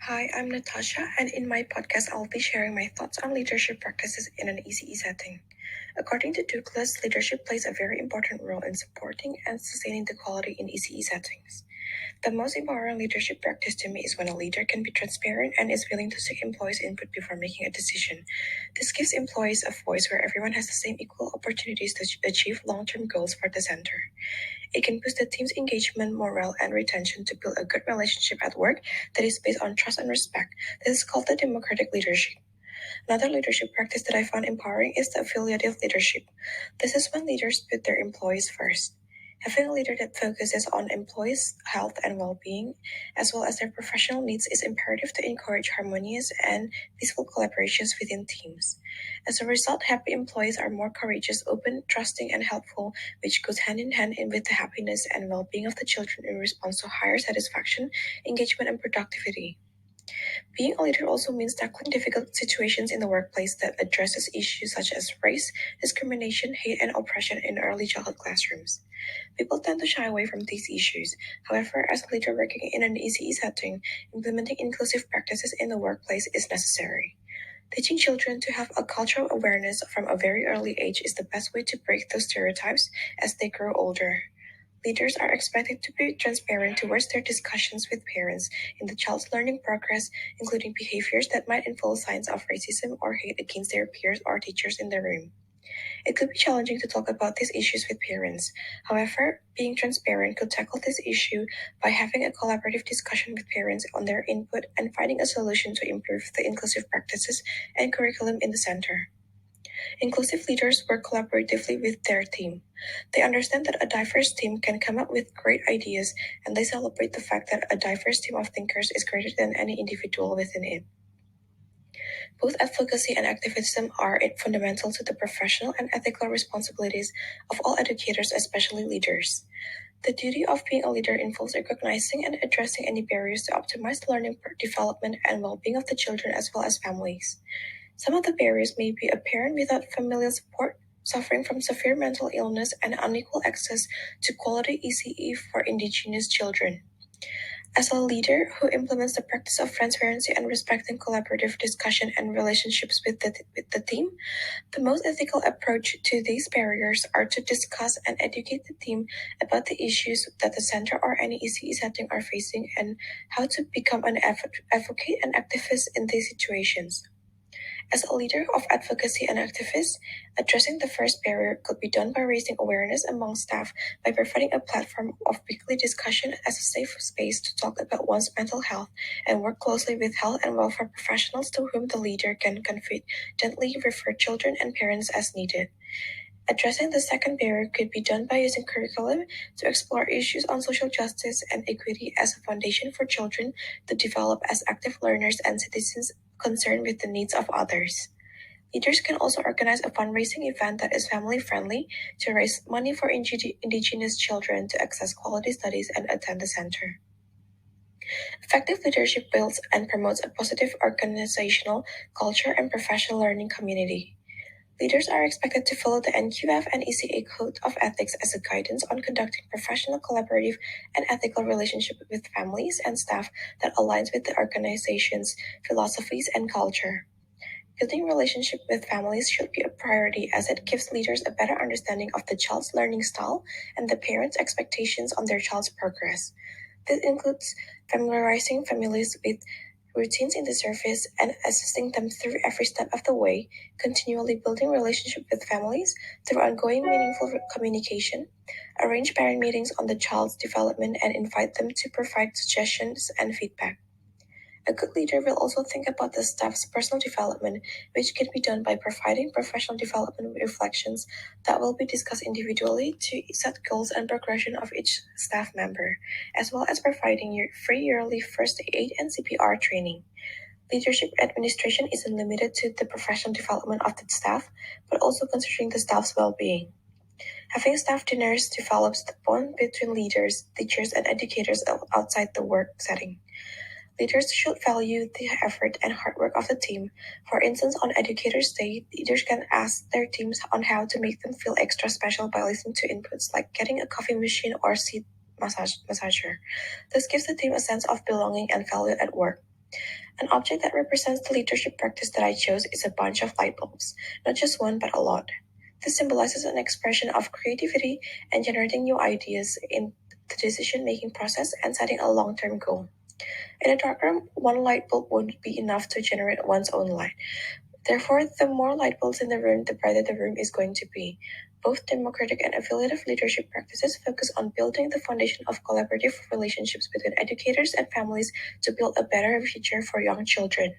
Hi, I'm Natasha, and in my podcast, I'll be sharing my thoughts on leadership practices in an ECE setting. According to Douglas, leadership plays a very important role in supporting and sustaining the quality in ECE settings. The most empowering leadership practice to me is when a leader can be transparent and is willing to seek employees' input before making a decision. This gives employees a voice where everyone has the same equal opportunities to achieve long-term goals for the center. It can boost the team's engagement, morale, and retention to build a good relationship at work that is based on trust and respect. This is called the democratic leadership. Another leadership practice that I found empowering is the affiliative leadership. This is when leaders put their employees first. Having a leader that focuses on employees' health and well-being, as well as their professional needs, is imperative to encourage harmonious and peaceful collaborations within teams. As a result, happy employees are more courageous, open, trusting, and helpful, which goes hand in hand with the happiness and well-being of the children in response to higher satisfaction, engagement, and productivity. Being a leader also means tackling difficult situations in the workplace that addresses issues such as race, discrimination, hate, and oppression in early childhood classrooms. People tend to shy away from these issues. However, as a leader working in an ECE setting, implementing inclusive practices in the workplace is necessary. Teaching children to have a cultural awareness from a very early age is the best way to break those stereotypes as they grow older. Leaders are expected to be transparent towards their discussions with parents in the child's learning progress, including behaviors that might involve signs of racism or hate against their peers or teachers in the room. It could be challenging to talk about these issues with parents. However, being transparent could tackle this issue by having a collaborative discussion with parents on their input and finding a solution to improve the inclusive practices and curriculum in the center. Inclusive leaders work collaboratively with their team. They understand that a diverse team can come up with great ideas, and they celebrate the fact that a diverse team of thinkers is greater than any individual within it. Both advocacy and activism are fundamental to the professional and ethical responsibilities of all educators, especially leaders. The duty of being a leader involves recognizing and addressing any barriers to optimize the learning, development, and well-being of the children as well as families. Some of the barriers may be a parent without familial support, suffering from severe mental illness, and unequal access to quality ECE for Indigenous children. As a leader who implements the practice of transparency and respecting collaborative discussion and relationships with the team, the most ethical approach to these barriers are to discuss and educate the team about the issues that the center or any ECE setting are facing and how to become an advocate and activist in these situations. As a leader of advocacy and activists, addressing the first barrier could be done by raising awareness among staff by providing a platform of weekly discussion as a safe space to talk about one's mental health and work closely with health and welfare professionals to whom the leader can confidently refer children and parents as needed. Addressing the second barrier could be done by using curriculum to explore issues on social justice and equity as a foundation for children to develop as active learners and citizens concerned with the needs of others. Leaders can also organize a fundraising event that is family-friendly to raise money for Indigenous children to access quality studies and attend the center. Effective leadership builds and promotes a positive organizational culture and professional learning community. Leaders are expected to follow the NQF and ECA Code of Ethics as a guidance on conducting professional, collaborative, and ethical relationships with families and staff that aligns with the organization's philosophies and culture. Building relationship with families should be a priority as it gives leaders a better understanding of the child's learning style and the parents' expectations on their child's progress. This includes familiarizing families with routines in the service and assisting them through every step of the way, continually building relationship with families through ongoing meaningful communication, arrange parent meetings on the child's development and invite them to provide suggestions and feedback. A good leader will also think about the staff's personal development, which can be done by providing professional development reflections that will be discussed individually to set goals and progression of each staff member, as well as providing free yearly first aid and CPR training. Leadership administration isn't limited to the professional development of the staff, but also considering the staff's well-being. Having staff dinners develops the bond between leaders, teachers, and educators outside the work setting. Leaders should value the effort and hard work of the team. For instance, on Educators' Day, leaders can ask their teams on how to make them feel extra special by listening to inputs like getting a coffee machine or seat massager. This gives the team a sense of belonging and value at work. An object that represents the leadership practice that I chose is a bunch of light bulbs, not just one, but a lot. This symbolizes an expression of creativity and generating new ideas in the decision-making process and setting a long-term goal. In a dark room, one light bulb won't be enough to generate one's own light. Therefore, the more light bulbs in the room, the brighter the room is going to be. Both democratic and affiliative leadership practices focus on building the foundation of collaborative relationships between educators and families to build a better future for young children.